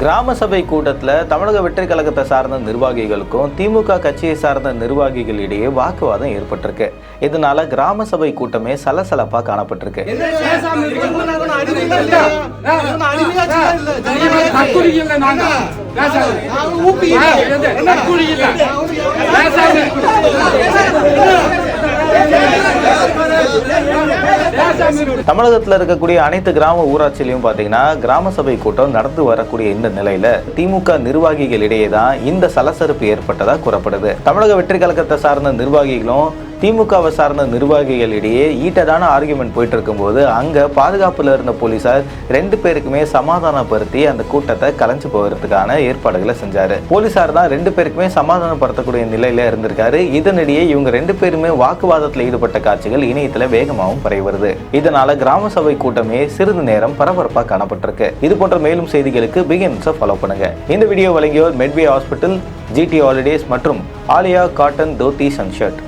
கிராம சபை கூட்டத்தில் தமிழக வெற்றி கழகத்தை சார்ந்த நிர்வாகிகளுக்கும் திமுக கட்சியை சார்ந்த நிர்வாகிகளிடையே வாக்குவாதம் ஏற்பட்டிருக்கு. இதனால கிராம சபை கூட்டமே சலசலப்பா காணப்பட்டிருக்கு. தமிழகத்தில் இருக்கக்கூடிய அனைத்து கிராம ஊராட்சியிலையும் பாத்தீங்கன்னா கிராம சபை கூட்டம் நடந்து வரக்கூடிய இந்த நிலையில திமுக நிர்வாகிகளிடையே தான் இந்த சலசலப்பு ஏற்பட்டதா கூறப்படுது. தமிழக வெற்றி கழகத்தை சார்ந்த நிர்வாகிகளும் திமுகவை சார்ந்த நிர்வாகிகளிடையே ஈட்டதான ஆர்குமெண்ட் போயிட்டு இருக்கும்போது அங்க பாதுகாப்புல இருந்த போலீசார் 2 பேருக்குமே சமாதானப்படுத்தி அந்த கூட்டத்தை கலைஞ்சு போகிறதுக்கான ஏற்பாடுகளை செஞ்சாரு. போலீசார் தான் 2 பேருக்குமே சமாதானப்படுத்தக்கூடிய நிலையில இருந்திருக்காரு. இதனிடையே இவங்க 2 பேருமே வாக்குவாதத்தில் ஈடுபட்ட காட்சிகள் இணையத்துல வேகமாகவும் பரவி வருது. இதனால கிராம சபை கூட்டமே சிறிது நேரம் பரபரப்பா காணப்பட்டிருக்கு. இது போன்ற மேலும் செய்திகளுக்கு பிக் நியூஸை ஃபாலோ பண்ணுங்க. இந்த வீடியோ வழங்கியோர் மெட்வே ஹாஸ்பிட்டல், GT ஹாலிடேஸ் மற்றும் ஆலியா காட்டன் தோத்தி சன்ஷர்ட்.